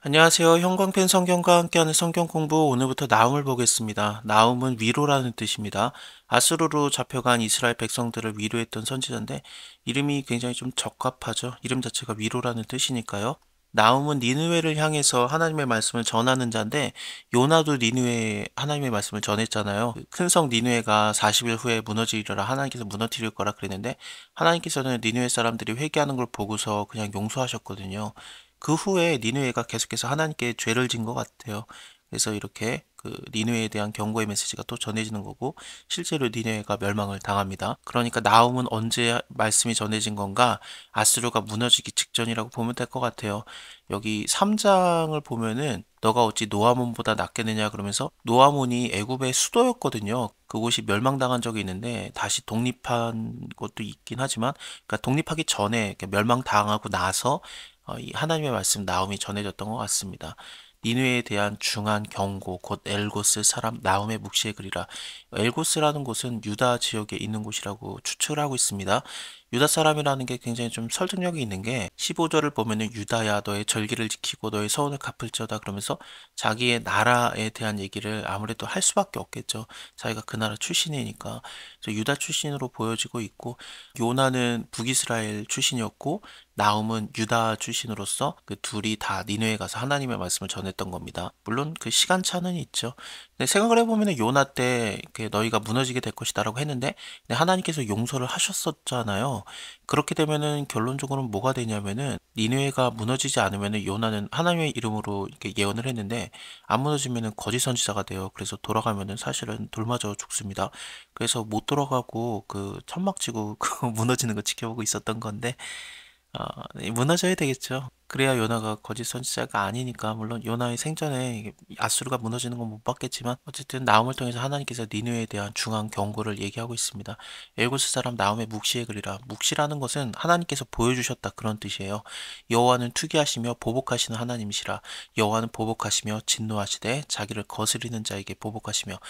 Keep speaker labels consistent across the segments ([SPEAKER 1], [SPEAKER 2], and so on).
[SPEAKER 1] 안녕하세요. 형광펜 성경과 함께하는 성경 공부 오늘부터 나움을 보겠습니다. 나움은 위로라는 뜻입니다. 아수르로 잡혀간 이스라엘 백성들을 위로했던 선지자인데 이름이 굉장히 좀 적합하죠. 이름 자체가 위로라는 뜻이니까요. 나움은 니느웨를 향해서 하나님의 말씀을 전하는 자인데 요나도 니느웨에 하나님의 말씀을 전했잖아요. 큰 성 니느웨가 40일 후에 무너지리라 하나님께서 무너뜨릴 거라 그랬는데 하나님께서는 니느웨 사람들이 회개하는 걸 보고서 그냥 용서하셨거든요. 그 후에 니느웨가 계속해서 하나님께 죄를 진 것 같아요. 그래서 이렇게 그 니느웨에 대한 경고의 메시지가 또 전해지는 거고 실제로 니느웨가 멸망을 당합니다. 그러니까 나움은 언제 말씀이 전해진 건가? 아수르가 무너지기 직전이라고 보면 될 것 같아요. 여기 3장을 보면은 너가 어찌 노아몬보다 낫겠느냐 그러면서 노아몬이 애굽의 수도였거든요. 그곳이 멸망당한 적이 있는데 다시 독립한 것도 있긴 하지만 그러니까 독립하기 전에 멸망당하고 나서 이 하나님의 말씀 나움이 전해졌던 것 같습니다. 니느웨에 대한 중한 경고 곧 엘고스 사람 나움의 묵시의 글이라. 엘고스라는 곳은 유다 지역에 있는 곳이라고 추측을 하고 있습니다. 유다 사람이라는 게 굉장히 좀 설득력이 있는 게 15절을 보면은 유다야 너의 절기를 지키고 너의 서원을 갚을지어다 그러면서 자기의 나라에 대한 얘기를 아무래도 할 수밖에 없겠죠. 자기가 그 나라 출신이니까. 그래서 유다 출신으로 보여지고 있고 요나는 북이스라엘 출신이었고 나움은 유다 출신으로서 그 둘이 다 니느웨에 가서 하나님의 말씀을 전했던 겁니다. 물론 그 시간차는 있죠. 근데 생각을 해보면 요나 때 너희가 무너지게 될 것이다라고 했는데 하나님께서 용서를 하셨었잖아요. 그렇게 되면은 결론적으로는 뭐가 되냐면은 니느웨가 무너지지 않으면은 요나는 하나님의 이름으로 이렇게 예언을 했는데 안 무너지면은 거짓 선지자가 돼요. 그래서 돌아가면은 사실은 돌 맞아 죽습니다. 그래서 못 돌아가고 그 천막 치고 그 무너지는 거 지켜보고 있었던 건데 무너져야 되겠죠. 그래야 요나가 거짓 선지자가 아니니까 물론 요나의 생전에 아수르가 무너지는 건 못 봤겠지만 어쨌든 나움을 통해서 하나님께서 니느웨에 대한 중한 경고를 얘기하고 있습니다. 엘고스 사람 나움의 묵시의 글이라. 묵시라는 것은 하나님께서 보여주셨다 그런 뜻이에요. 여호와는 투기하시며 보복하시는 하나님이시라. 여호와는 보복하시며 진노하시되 자기를 거스리는 자에게 보복하시며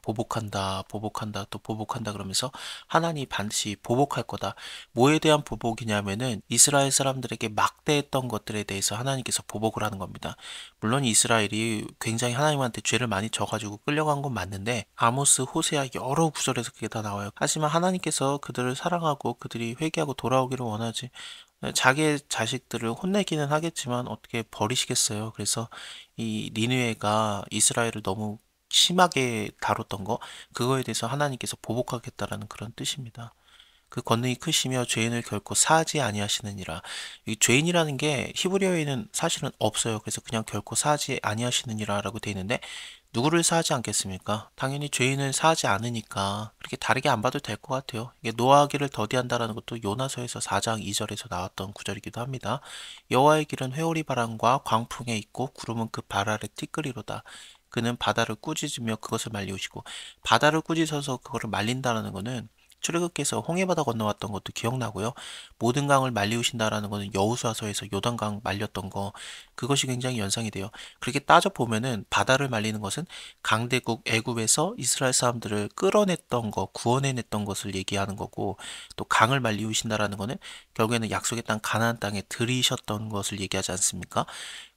[SPEAKER 1] 보복한다 보복한다 또 보복한다 그러면서 하나님이 반드시 보복할 거다. 뭐에 대한 보복이냐면은 이스라엘 사람들에게 막대했던 것들에 대해서 하나님께서 보복을 하는 겁니다. 물론 이스라엘이 굉장히 하나님한테 죄를 많이 져가지고 끌려간 건 맞는데 아모스, 호세아 여러 구절에서 그게 다 나와요. 하지만 하나님께서 그들을 사랑하고 그들이 회개하고 돌아오기를 원하지. 자기의 자식들을 혼내기는 하겠지만 어떻게 버리시겠어요. 그래서 이 니느웨가 이스라엘을 너무 심하게 다뤘던 거 그거에 대해서 하나님께서 보복하겠다라는 그런 뜻입니다. 그 권능이 크시며 죄인을 결코 사하지 아니하시느니라. 이 죄인이라는 게 히브리어에는 사실은 없어요. 그래서 그냥 결코 사하지 아니하시느니라라고 돼 있는데 누구를 사하지 않겠습니까? 당연히 죄인을 사하지 않으니까 그렇게 다르게 안 봐도 될 것 같아요. 이게 노하기를 더디한다라는 것도 요나서에서 4장 2절에서 나왔던 구절이기도 합니다. 여호와의 길은 회오리 바람과 광풍에 있고 구름은 그 발 아래 티끌이로다. 그는 바다를 꾸짖으며 그것을 말리우시고 바다를 꾸짖어서 그거를 말린다라는 거는 출애굽께서 홍해바다 건너왔던 것도 기억나고요. 모든 강을 말리우신다라는 것은 여호수아서에서 요단강 말렸던 거 그것이 굉장히 연상이 돼요. 그렇게 따져 보면은 바다를 말리는 것은 강대국 애굽에서 이스라엘 사람들을 끌어냈던 거, 구원해냈던 것을 얘기하는 거고 또 강을 말리우신다라는 것은 결국에는 약속의 땅 가나안 땅에 들이셨던 것을 얘기하지 않습니까?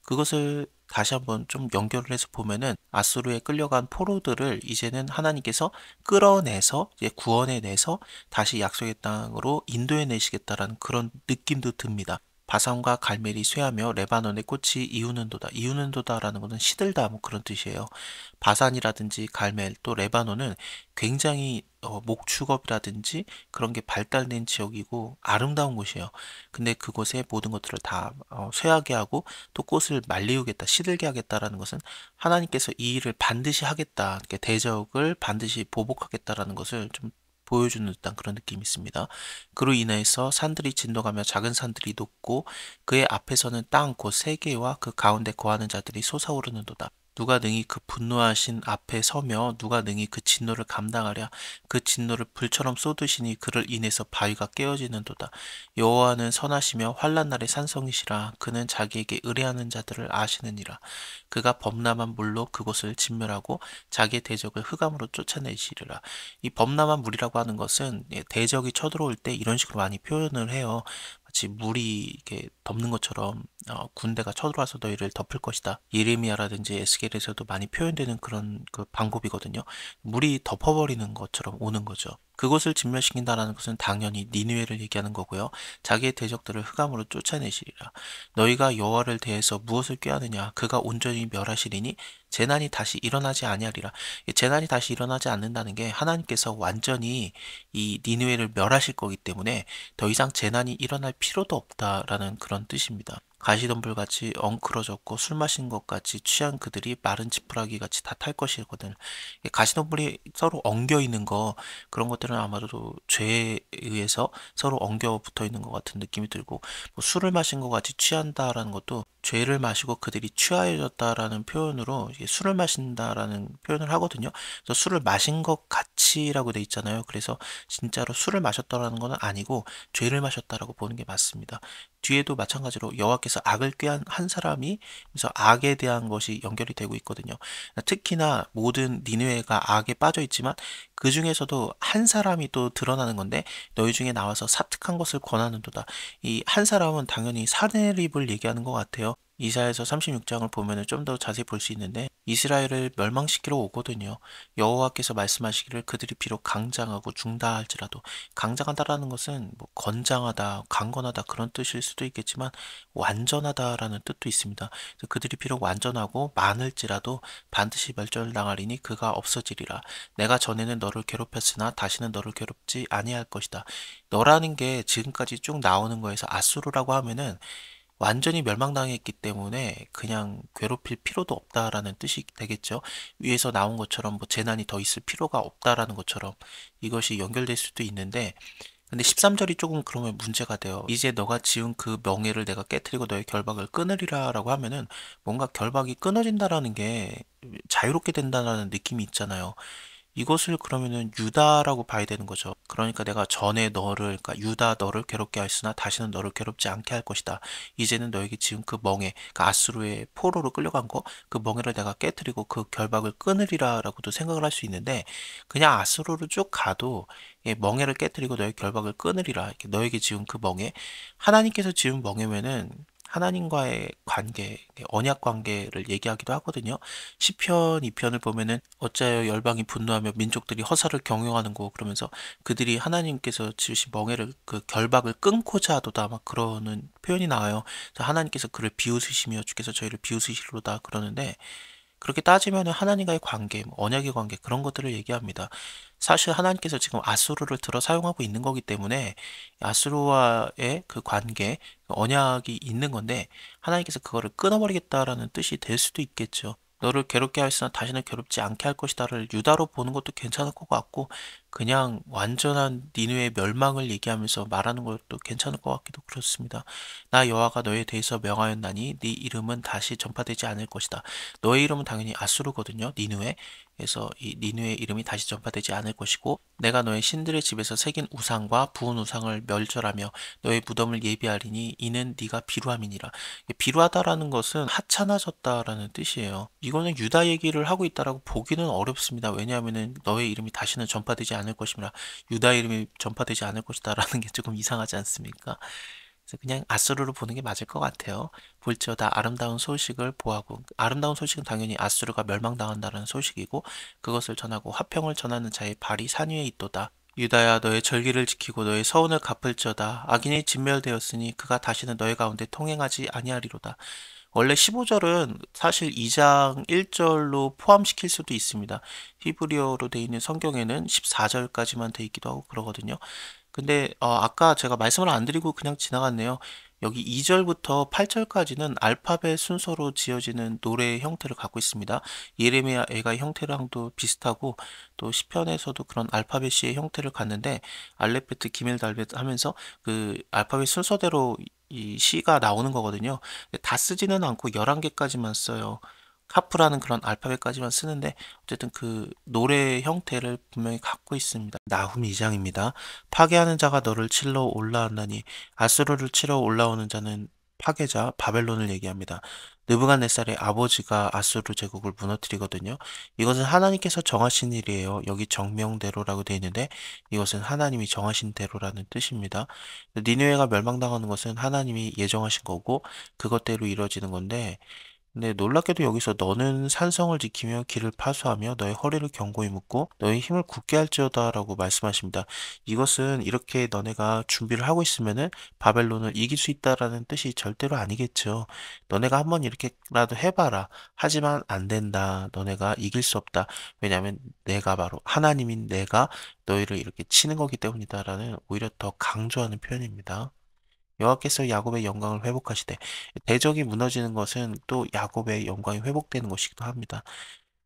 [SPEAKER 1] 그것을 다시 한번 좀 연결을 해서 보면은 아수르에 끌려간 포로들을 이제는 하나님께서 끌어내서 이제 구원해내서 다시 약속의 땅으로 인도해내시겠다라는 그런 느낌도 듭니다. 바산과 갈멜이 쇠하며 레바논의 꽃이 이우는도다. 이우는도다라는 것은 시들다 뭐 그런 뜻이에요. 바산이라든지 갈멜 또 레바논은 굉장히 목축업이라든지 그런 게 발달된 지역이고 아름다운 곳이에요. 근데 그곳에 모든 것들을 다 쇠하게 하고 또 꽃을 말리우겠다, 시들게 하겠다라는 것은 하나님께서 이 일을 반드시 하겠다, 이렇게 대적을 반드시 보복하겠다라는 것을 좀 보여주는 듯한 그런 느낌이 있습니다. 그로 인해서 산들이 진동하며 작은 산들이 녹고 그의 앞에서는 땅 곧 세계와 그 가운데 거하는 자들이 솟아오르는도다. 누가 능히 그 분노하신 앞에 서며 누가 능히 그 진노를 감당하랴. 그 진노를 불처럼 쏟으시니 그를 인해서 바위가 깨어지는도다. 여호와는 선하시며 환난 날의 산성이시라. 그는 자기에게 의뢰하는 자들을 아시느니라. 그가 범람한 물로 그곳을 진멸하고 자기의 대적을 흑암으로 쫓아내시리라. 이 범람한 물이라고 하는 것은 대적이 쳐들어올 때 이런 식으로 많이 표현을 해요. 마치 물이 이렇게 덮는 것처럼 군대가 쳐들어와서 너희를 덮을 것이다. 예레미야라든지 에스겔에서도 많이 표현되는 그런 그 방법이거든요. 물이 덮어버리는 것처럼 오는 거죠. 그곳을 진멸시킨다라는 것은 당연히 니느웨를 얘기하는 거고요. 자기의 대적들을 흑암으로 쫓아내시리라. 너희가 여호와를 대해서 무엇을 꾀하느냐? 그가 온전히 멸하시리니 재난이 다시 일어나지 아니하리라. 이 재난이 다시 일어나지 않는다는 게 하나님께서 완전히 이 니느웨를 멸하실 거기 때문에 더 이상 재난이 일어날 필요도 없다라는 그런 뜻입니다. 가시덤불 같이 엉클어졌고 술 마신 것 같이 취한 그들이 마른 지푸라기 같이 다 탈 것이거든. 가시덤불이 서로 엉겨 있는 거 그런 것들은 아마도 죄에 의해서 서로 엉겨 붙어 있는 것 같은 느낌이 들고 뭐 술을 마신 것 같이 취한다라는 것도 죄를 마시고 그들이 취하여졌다라는 표현으로 이게 술을 마신다라는 표현을 하거든요. 그래서 술을 마신 것 같이라고 돼 있잖아요. 그래서 진짜로 술을 마셨다라는 건 아니고 죄를 마셨다라고 보는 게 맞습니다. 뒤에도 마찬가지로 여호와께서 악을 꾀한 한 사람이 그래서 악에 대한 것이 연결이 되고 있거든요. 특히나 모든 니느웨가 악에 빠져 있지만 그 중에서도 한 사람이 또 드러나는 건데 너희 중에 나와서 사특한 것을 권하는도다. 이 한 사람은 당연히 사내립을 얘기하는 것 같아요. 이사야서 36장을 보면은 좀 더 자세히 볼 수 있는데 이스라엘을 멸망시키러 오거든요. 여호와께서 말씀하시기를 그들이 비록 강장하고 중다할지라도 강장하다라는 것은 뭐 건장하다, 강건하다 그런 뜻일 수도 있겠지만 완전하다라는 뜻도 있습니다. 그래서 그들이 비록 완전하고 많을지라도 반드시 멸절당하리니 그가 없어지리라. 내가 전에는 너를 괴롭혔으나 다시는 너를 괴롭지 아니할 것이다. 너라는 게 지금까지 쭉 나오는 거에서 아수르라고 하면은 완전히 멸망당했기 때문에 그냥 괴롭힐 필요도 없다라는 뜻이 되겠죠. 위에서 나온 것처럼 뭐 재난이 더 있을 필요가 없다라는 것처럼 이것이 연결될 수도 있는데 근데 13절이 조금 그러면 문제가 돼요. 이제 너가 지은 그 명예를 내가 깨뜨리고 너의 결박을 끊으리라 라고 하면은 뭔가 결박이 끊어진다라는 게 자유롭게 된다라는 느낌이 있잖아요. 이것을 그러면은 유다라고 봐야 되는 거죠. 그러니까 내가 전에 너를, 그러니까 유다 너를 괴롭게 하였으나 다시는 너를 괴롭지 않게 할 것이다. 이제는 너에게 지금 그 멍에, 그 아수르의 포로로 끌려간 거, 그 멍에를 내가 깨뜨리고 그 결박을 끊으리라라고도 생각을 할 수 있는데, 그냥 아수르로 쭉 가도 멍에를 깨뜨리고 너의 결박을 끊으리라. 이렇게 너에게 지금 그 멍에, 하나님께서 지은 멍에면은 하나님과의 관계, 언약 관계를 얘기하기도 하거든요. 시편 2편을 보면은 어찌하여 열방이 분노하며 민족들이 허사를 경영하는고 그러면서 그들이 하나님께서 지으신 멍에를 그 결박을 끊고자 하도다 막 그러는 표현이 나와요. 그래서 하나님께서 그를 비웃으시며 주께서 저희를 비웃으시로다 그러는데 그렇게 따지면 하나님과의 관계, 뭐 언약의 관계 그런 것들을 얘기합니다. 사실 하나님께서 지금 아수르를 들어 사용하고 있는 거기 때문에 아수르와의 그 관계, 그 언약이 있는 건데 하나님께서 그거를 끊어버리겠다라는 뜻이 될 수도 있겠죠. 너를 괴롭게 하였으나 다시는 괴롭지 않게 할 것이다를 유다로 보는 것도 괜찮을 것 같고 그냥 완전한 니느웨의 멸망을 얘기하면서 말하는 것도 괜찮을 것 같기도 그렇습니다. 나 여호와가 너에 대해서 명하였나니 네 이름은 다시 전파되지 않을 것이다. 너의 이름은 당연히 아수르거든요. 니느웨. 그래서 이 니느웨의 이름이 다시 전파되지 않을 것이고 내가 너의 신들의 집에서 새긴 우상과 부은 우상을 멸절하며 너의 무덤을 예비하리니 이는 네가 비루함이니라. 비루하다라는 것은 하찮아졌다라는 뜻이에요. 이거는 유다 얘기를 하고 있다라고 보기는 어렵습니다. 왜냐하면은 너의 이름이 다시는 전파되지 않을 것이라 유다 이름이 전파되지 않을 것이다라는 게 조금 이상하지 않습니까? 그래서 그냥 아수르로 보는 게 맞을 것 같아요. 볼지어다 아름다운 소식을 보하고 아름다운 소식은 당연히 아수르가 멸망당한다는 소식이고 그것을 전하고 화평을 전하는 자의 발이 산 위에 있도다. 유다야 너의 절기를 지키고 너의 서원을 갚을지어다. 악인이 진멸되었으니 그가 다시는 너희 가운데 통행하지 아니하리로다. 원래 15절은 사실 2장 1절로 포함시킬 수도 있습니다. 히브리어로 되어 있는 성경에는 14절까지만 되어 있기도 하고 그러거든요. 근데 아까 제가 말씀을 안 드리고 그냥 지나갔네요. 여기 2절부터 8절까지는 알파벳 순서로 지어지는 노래의 형태를 갖고 있습니다. 예레미야 애가 형태랑도 비슷하고 또 시편에서도 그런 알파벳의 형태를 갖는데 알레베트 기멜 달벳 하면서 그 알파벳 순서대로 이 시가 나오는 거거든요. 다 쓰지는 않고 11개까지만 써요. 카프라는 그런 알파벳까지만 쓰는데 어쨌든 그 노래 형태를 분명히 갖고 있습니다. 나훔 2장입니다. 파괴하는 자가 너를 치러 올라왔나니 아수르를 치러 올라오는 자는 파괴자 바벨론을 얘기합니다. 느부갓네살의 아버지가 아수르 제국을 무너뜨리거든요. 이것은 하나님께서 정하신 일이에요. 여기 정명대로라고 되어 있는데 이것은 하나님이 정하신 대로라는 뜻입니다. 니느웨가 멸망당하는 것은 하나님이 예정하신 거고 그것대로 이루어지는 건데 근데 놀랍게도 여기서 너는 산성을 지키며 길을 파수하며 너의 허리를 견고히 묶고 너의 힘을 굳게 할지어다라고 말씀하십니다. 이것은 이렇게 너네가 준비를 하고 있으면은 바벨론을 이길 수 있다라는 뜻이 절대로 아니겠죠. 너네가 한번 이렇게라도 해봐라. 하지만 안 된다. 너네가 이길 수 없다. 왜냐하면 내가 바로 하나님인 내가 너희를 이렇게 치는 거기 때문이다라는 오히려 더 강조하는 표현입니다. 여호와께서 야곱의 영광을 회복하시되 대적이 무너지는 것은 또 야곱의 영광이 회복되는 것이기도 합니다.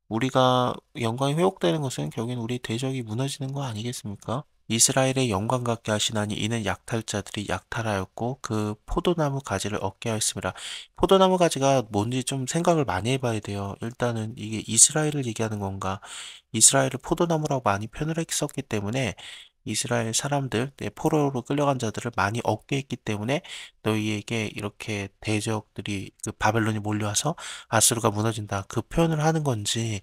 [SPEAKER 1] 우리가 영광이 회복되는 것은 결국엔 우리 대적이 무너지는 거 아니겠습니까? 이스라엘의 영광 같게 하시나니 이는 약탈자들이 약탈하였고 그 포도나무 가지를 얻게 하였습니다. 포도나무 가지가 뭔지 좀 생각을 많이 해봐야 돼요. 일단은 이게 이스라엘을 얘기하는 건가? 이스라엘을 포도나무라고 많이 표현을 했었기 때문에 이스라엘 사람들, 포로로 끌려간 자들을 많이 얻게 했기 때문에 너희에게 이렇게 대적들이 그 바벨론이 몰려와서 아수르가 무너진다. 그 표현을 하는 건지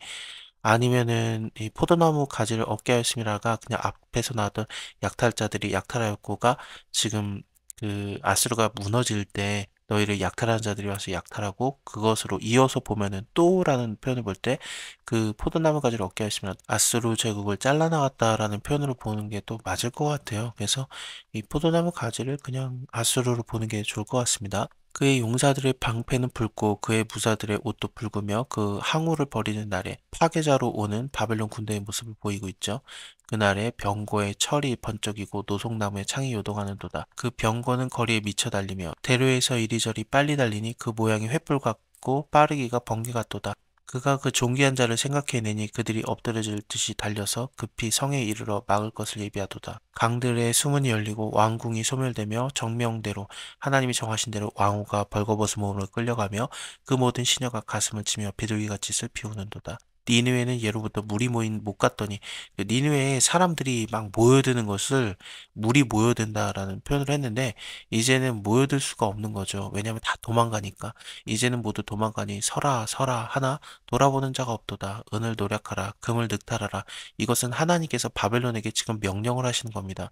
[SPEAKER 1] 아니면은 이 포도나무 가지를 얻게 하였음이라가 그냥 앞에서 나왔던 약탈자들이 약탈하였고가 지금 그 아수르가 무너질 때 너희를 약탈하는 자들이 와서 약탈하고 그것으로 이어서 보면은 또라는 표현을 볼 때 그 포도나무 가지를 얻게 하시면 아수르 제국을 잘라나갔다라는 표현으로 보는 게 또 맞을 것 같아요. 그래서 이 포도나무 가지를 그냥 아수르로 보는 게 좋을 것 같습니다. 그의 용사들의 방패는 붉고 그의 무사들의 옷도 붉으며 그 항우를 벌이는 날에 파괴자로 오는 바벨론 군대의 모습을 보이고 있죠. 그날에 병거의 철이 번쩍이고 노송나무의 창이 요동하는도다. 그 병거는 거리에 미쳐 달리며 대로에서 이리저리 빨리 달리니 그 모양이 횃불 같고 빠르기가 번개 같도다. 그가 그 존귀한 자를 생각해내니 그들이 엎드러질 듯이 달려서 급히 성에 이르러 막을 것을 예비하도다. 강들의 수문이 열리고 왕궁이 소멸되며 정명대로 하나님이 정하신 대로 왕후가 벌거벗은 몸으로 끌려가며 그 모든 시녀가 가슴을 치며 비둘기같이 슬피 우는도다. 니느웨는 예로부터 물이 모인 못 갔더니 그 니느웨에 사람들이 막 모여드는 것을 물이 모여든다라는 표현을 했는데 이제는 모여들 수가 없는 거죠. 왜냐하면 다 도망가니까. 이제는 모두 도망가니 서라 서라 하나 돌아보는 자가 없도다. 은을 노력하라 금을 늑탈하라. 이것은 하나님께서 바벨론에게 지금 명령을 하시는 겁니다.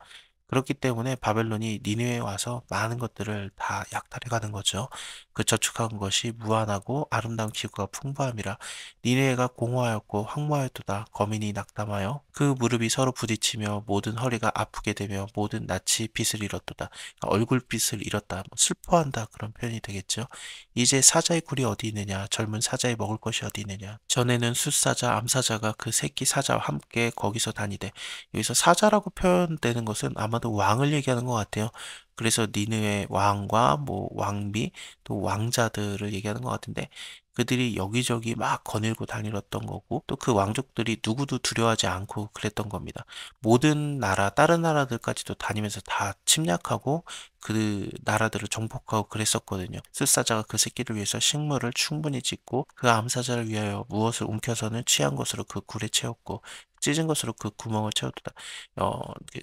[SPEAKER 1] 그렇기 때문에 바벨론이 니느웨에 와서 많은 것들을 다 약탈해 가는 거죠. 그 저축한 것이 무한하고 아름다운 기구가 풍부함이라. 니느웨가 공허하였고 황무하였도다. 거민이 낙담하여 그 무릎이 서로 부딪히며 모든 허리가 아프게 되며 모든 낯이 빛을 잃었도다. 그러니까 얼굴빛을 잃었다. 뭐 슬퍼한다 그런 표현이 되겠죠. 이제 사자의 굴이 어디 있느냐? 젊은 사자의 먹을 것이 어디 있느냐? 전에는 숫사자, 암사자가 그 새끼 사자와 함께 거기서 다니되 여기서 사자라고 표현되는 것은 아마도 왕을 얘기하는 것 같아요. 그래서 니느의 왕과 뭐 왕비 또 왕자들을 얘기하는 것 같은데 그들이 여기저기 막 거닐고 다녔던 거고 또 그 왕족들이 누구도 두려워하지 않고 그랬던 겁니다. 모든 나라, 다른 나라들까지도 다니면서 다 침략하고 그 나라들을 정복하고 그랬었거든요. 숫사자가 그 새끼를 위해서 식물을 충분히 짓고 그 암사자를 위하여 무엇을 움켜서는 취한 것으로 그 굴에 채웠고 찢은 것으로 그 구멍을 채웠다.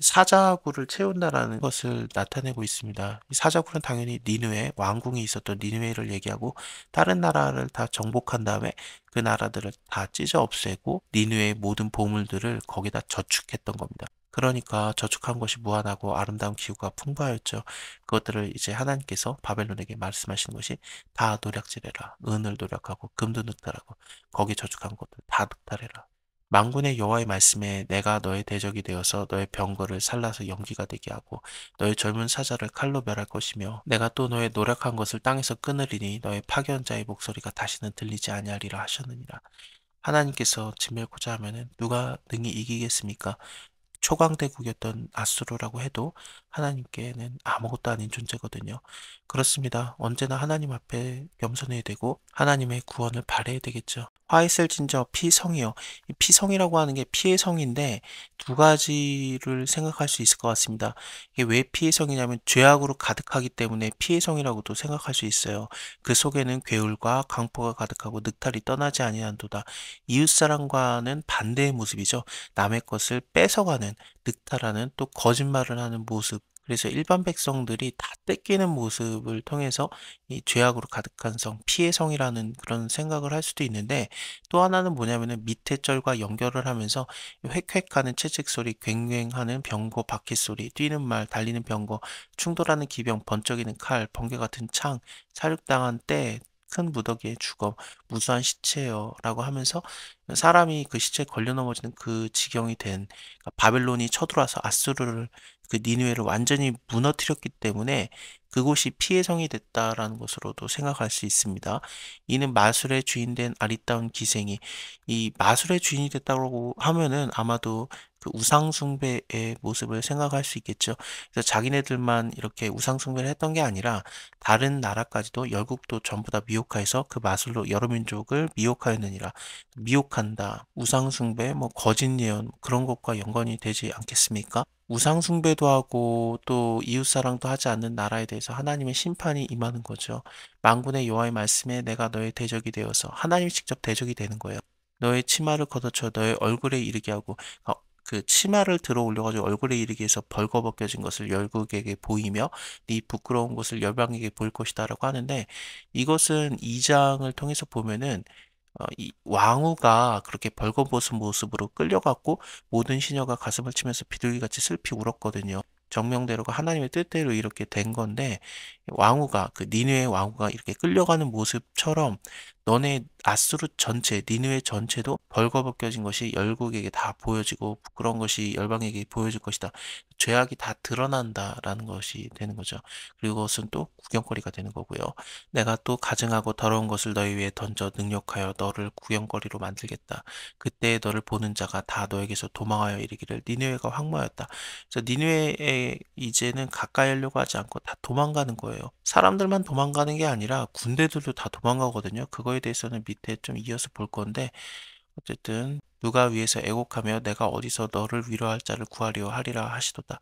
[SPEAKER 1] 사자굴을 채운다라는 것을 나타내고 있습니다. 이 사자굴은 당연히 니느웨, 왕궁이 있었던 니느웨를 얘기하고 다른 나라를 다 정복한 다음에 그 나라들을 다 찢어 없애고 니느웨의 모든 보물들을 거기다 저축했던 겁니다. 그러니까 저축한 것이 무한하고 아름다운 기후가 풍부하였죠. 그것들을 이제 하나님께서 바벨론에게 말씀하시는 것이 다 노략질해라. 은을 노력하고 금도 늑탈하고 거기 저축한 것들 다 늑탈해라. 만군의 여호와의 말씀에 내가 너의 대적이 되어서 너의 병거를 살라서 연기가 되게 하고 너의 젊은 사자를 칼로 멸할 것이며 내가 또 너의 노력한 것을 땅에서 끊으리니 너의 파견자의 목소리가 다시는 들리지 아니하리라 하셨느니라. 하나님께서 진멸코자 하면은 누가 능히 이기겠습니까? 초강대국이었던 아수르라고 해도 하나님께는 아무것도 아닌 존재거든요. 그렇습니다. 언제나 하나님 앞에 겸손해야 되고 하나님의 구원을 바라야 되겠죠. 화 있을 진저 피성이요. 이 피성이라고 하는 게 피의 성인데 두 가지를 생각할 수 있을 것 같습니다. 이게 왜 피의 성이냐면 죄악으로 가득하기 때문에 피의 성이라고도 생각할 수 있어요. 그 속에는 괴울과 강포가 가득하고 늑탈이 떠나지 아니한도다. 이웃사랑과는 반대의 모습이죠. 남의 것을 뺏어가는 늑탈하는 또 거짓말을 하는 모습 그래서 일반 백성들이 다 떼끼는 모습을 통해서 이 죄악으로 가득한 성, 피의 성이라는 그런 생각을 할 수도 있는데, 또 하나는 뭐냐면은 밑에 절과 연결을 하면서 획획하는 채찍 소리, 괭괭하는 병거 바퀴 소리, 뛰는 말, 달리는 병거, 충돌하는 기병, 번쩍이는 칼, 번개 같은 창, 살육당한 때, 큰 무더기의 주검, 무수한 시체여라고 하면서 사람이 그 시체에 걸려 넘어지는 그 지경이 된, 그러니까 바벨론이 쳐들어와서 아수르를, 그 니느웨를 완전히 무너뜨렸기 때문에 그곳이 피해 성이 됐다라는 것으로도 생각할 수 있습니다. 이는 마술의 주인된 아리따운 기생이, 이 마술의 주인이 됐다고 하면은 아마도 그 우상숭배의 모습을 생각할 수 있겠죠. 그래서 자기네들만 이렇게 우상숭배를 했던 게 아니라 다른 나라까지도, 열국도 전부 다 미혹하여서 그 마술로 여러 민족을 미혹하였느니라. 미혹한다, 우상숭배, 뭐 거짓 예언, 그런 것과 연관이 되지 않겠습니까? 우상숭배도 하고 또 이웃사랑도 하지 않는 나라에 대해서 하나님의 심판이 임하는 거죠. 만군의 여호와의 말씀에 내가 너의 대적이 되어서, 하나님이 직접 대적이 되는 거예요. 너의 치마를 걷어쳐 너의 얼굴에 이르게 하고, 그 치마를 들어 올려가지고 얼굴에 이르게 해서 벌거벗겨진 것을 열국에게 보이며 네 부끄러운 것을 열방에게 보일 것이다라고 하는데, 이것은 2장을 통해서 보면은 이 왕후가 그렇게 벌거벗은 모습으로 끌려갔고 모든 시녀가 가슴을 치면서 비둘기같이 슬피 울었거든요. 정명대로가 하나님의 뜻대로 이렇게 된 건데, 왕후가, 그 니느웨 왕후가 이렇게 끌려가는 모습처럼 너네 아수르 전체, 니느웨 전체도 벌거벗겨진 것이 열국에게 다 보여지고 부끄러운 것이 열방에게 보여질 것이다. 죄악이 다 드러난다라는 것이 되는 거죠. 그리고 그것은 또 구경거리가 되는 거고요. 내가 또 가증하고 더러운 것을 너희 위에 던져 능욕하여 너를 구경거리로 만들겠다. 그때 너를 보는 자가 다 너에게서 도망하여 이르기를 니느웨가 황무하였다. 그래서 니느웨에 이제는 가까이 하려고 하지 않고 다 도망가는 거예요. 사람들만 도망가는 게 아니라 군대들도 다 도망가거든요. 그거에 대해서는 밑에 좀 이어서 볼 건데, 어쨌든 누가 위에서 애곡하며 내가 어디서 너를 위로할 자를 구하려 하리라 하시도다.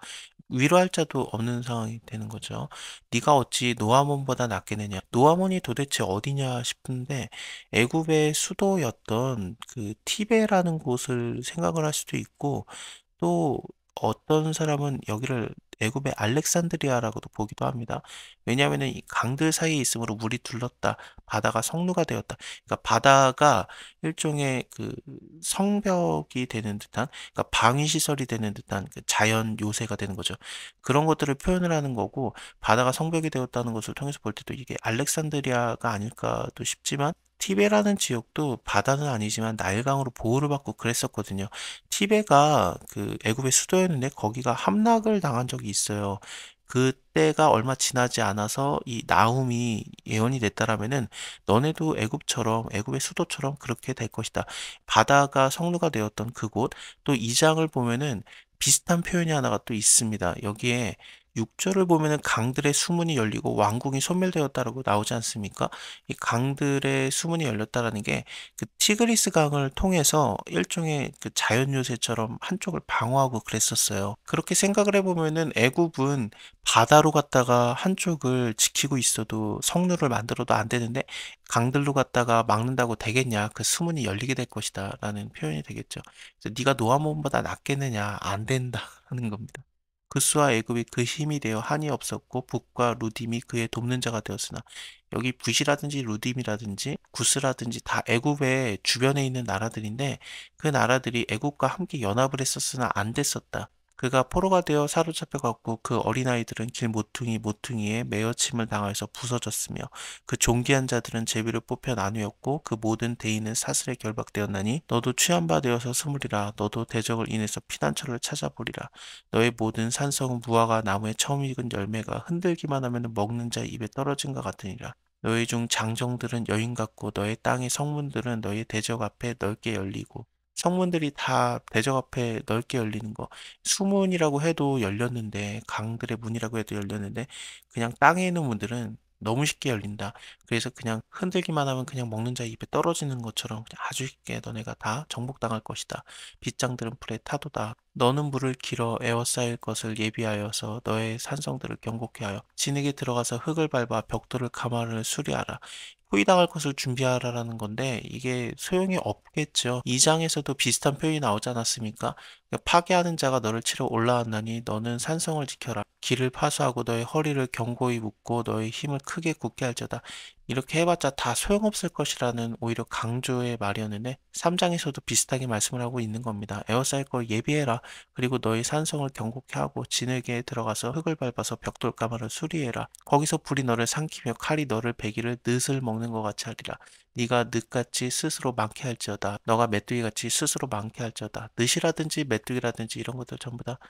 [SPEAKER 1] 위로할 자도 없는 상황이 되는 거죠. 네가 어찌 노아몬보다 낫겠느냐. 노아몬이 도대체 어디냐 싶은데, 애굽의 수도였던 그 티베라는 곳을 생각을 할 수도 있고, 또 어떤 사람은 여기를 애굽의 알렉산드리아라고도 보기도 합니다. 왜냐하면 이 강들 사이에 있으므로 물이 둘렀다. 바다가 성루가 되었다. 그러니까 바다가 일종의 그 성벽이 되는 듯한, 그러니까 방위 시설이 되는 듯한 그 자연 요새가 되는 거죠. 그런 것들을 표현을 하는 거고, 바다가 성벽이 되었다는 것을 통해서 볼 때도 이게 알렉산드리아가 아닐까도 싶지만, 티베라는 지역도 바다는 아니지만 나일강으로 보호를 받고 그랬었거든요. 티베가 그 애굽의 수도였는데 거기가 함락을 당한 적이 있어요. 그때가 얼마 지나지 않아서 이 나훔이 예언이 됐다라면은 너네도 애굽처럼, 애굽의 수도처럼 그렇게 될 것이다. 바다가 성루가 되었던 그곳. 또 2장을 보면은 비슷한 표현이 하나가 또 있습니다. 여기에 6절을 보면은 강들의 수문이 열리고 왕궁이 소멸되었다라고 나오지 않습니까? 이 강들의 수문이 열렸다라는 게 그 티그리스 강을 통해서 일종의 그 자연 요새처럼 한쪽을 방어하고 그랬었어요. 그렇게 생각을 해보면은 애굽은 바다로 갔다가 한쪽을 지키고 있어도, 성루를 만들어도 안 되는데 강들로 갔다가 막는다고 되겠냐? 그 수문이 열리게 될 것이다라는 표현이 되겠죠. 그래서 네가 노아몬보다 낫겠느냐? 안 된다 하는 겁니다. 그스와 애굽이 그 힘이 되어 한이 없었고 북과 루딤이 그의 돕는 자가 되었으나, 여기 붓이라든지 루딤이라든지 구스라든지 다 애굽의 주변에 있는 나라들인데, 그 나라들이 애굽과 함께 연합을 했었으나 안 됐었다. 그가 포로가 되어 사로잡혀갔고 그 어린아이들은 길 모퉁이에 매어침을 당하여서 부서졌으며, 그 존귀한 자들은 제비를 뽑혀 나누었고 그 모든 대인은 사슬에 결박되었나니, 너도 취한 바 되어서 스물이라. 너도 대적을 인해서 피난처를 찾아보리라. 너의 모든 산성은 무화과 나무에 처음 익은 열매가 흔들기만 하면 먹는 자의 입에 떨어진 것 같으니라. 너희 중 장정들은 여인 같고 너의 땅의 성문들은 너의 대적 앞에 넓게 열리고, 성문들이 다 대적 앞에 넓게 열리는 거, 수문이라고 해도 열렸는데, 강들의 문이라고 해도 열렸는데 그냥 땅에 있는 문들은 너무 쉽게 열린다. 그래서 그냥 흔들기만 하면 그냥 먹는 자의 입에 떨어지는 것처럼 그냥 아주 쉽게 너네가 다 정복당할 것이다. 빗장들은 불에 타도다. 너는 물을 길어 에워싸일 것을 예비하여서 너의 산성들을 견고케 하여 진흙에 들어가서 흙을 밟아 벽돌을 가마를 수리하라. 포위당할 것을 준비하라라는 건데, 이게 소용이 없겠죠. 2장에서도 비슷한 표현이 나오지 않았습니까? 그러니까 파괴하는 자가 너를 치러 올라왔나니 너는 산성을 지켜라. 길을 파수하고 너의 허리를 견고히 묶고 너의 힘을 크게 굳게 할지어다. 이렇게 해봤자 다 소용없을 것이라는 오히려 강조의 말이었는데 3장에서도 비슷하게 말씀을 하고 있는 겁니다. 에어싸일 걸 예비해라. 그리고 너의 산성을 견고케 하고 진흙에 들어가서 흙을 밟아서 벽돌 가마를 수리해라. 거기서 불이 너를 삼키며 칼이 너를 베기를 늪을 먹는 것 같이 하리라. 네가 늪같이 스스로 많게 할지어다. 너가 메뚜기같이 스스로 많게 할지어다. 늪이라든지 메뚜기라든지 이런 것들 전부 다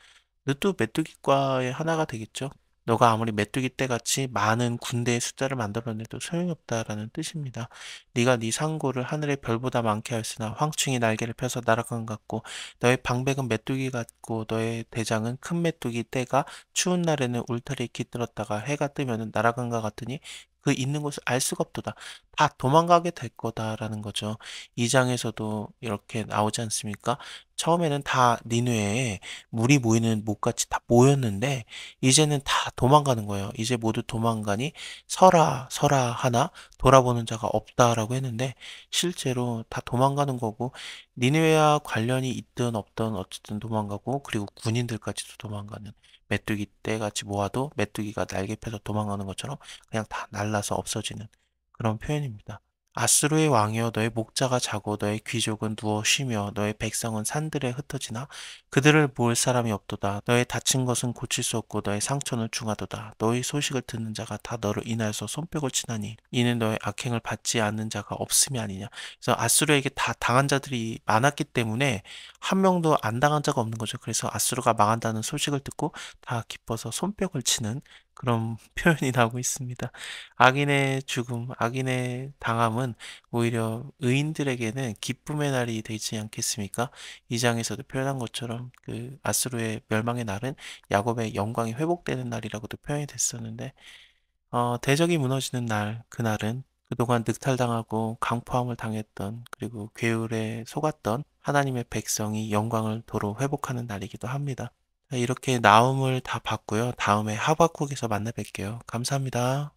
[SPEAKER 1] 늪도 메뚜기과의 하나가 되겠죠. 너가 아무리 메뚜기 떼같이 많은 군대의 숫자를 만들어내도 소용이 없다라는 뜻입니다. 네가 네 상고를 하늘의 별보다 많게 하였으나 황충이 날개를 펴서 날아간 것 같고 너의 방백은 메뚜기 같고 너의 대장은 큰 메뚜기 떼가 추운 날에는 울타리에 깃들었다가 해가 뜨면은 날아간 것 같으니 그 있는 곳을 알 수가 없도다. 다 도망가게 될 거다라는 거죠. 2장에서도 이렇게 나오지 않습니까? 처음에는 다 니누에 물이 모이는 못같이 다 모였는데 이제는 다 도망가는 거예요. 이제 모두 도망가니 서라 서라 하나 돌아보는 자가 없다라고 했는데 실제로 다 도망가는 거고 니느웨와 관련이 있든 없든 어쨌든 도망가고 그리고 군인들까지도 도망가는 메뚜기 떼같이 모아도 메뚜기가 날개 펴서 도망가는 것처럼 그냥 다 날라서 없어지는 그런 표현입니다. 아수르의 왕이여 너의 목자가 자고 너의 귀족은 누워 쉬며 너의 백성은 산들에 흩어지나 그들을 모을 사람이 없도다. 너의 다친 것은 고칠 수 없고 너의 상처는 중하도다. 너의 소식을 듣는 자가 다 너를 인하여서 손뼉을 치나니 이는 너의 악행을 받지 않는 자가 없음이 아니냐. 그래서 아수르에게 다 당한 자들이 많았기 때문에 한 명도 안 당한 자가 없는 거죠. 그래서 아수르가 망한다는 소식을 듣고 다 기뻐서 손뼉을 치는 그런 표현이 나오고 있습니다. 악인의 죽음, 악인의 당함은 오히려 의인들에게는 기쁨의 날이 되지 않겠습니까? 이 장에서도 표현한 것처럼 그 아수르의 멸망의 날은 야곱의 영광이 회복되는 날이라고도 표현이 됐었는데 대적이 무너지는 날, 그날은 그동안 늑탈당하고 강포함을 당했던 그리고 괴울에 속았던 하나님의 백성이 영광을 도로 회복하는 날이기도 합니다. 이렇게 나움을 다 봤고요. 다음에 하박국에서 만나 뵐게요. 감사합니다.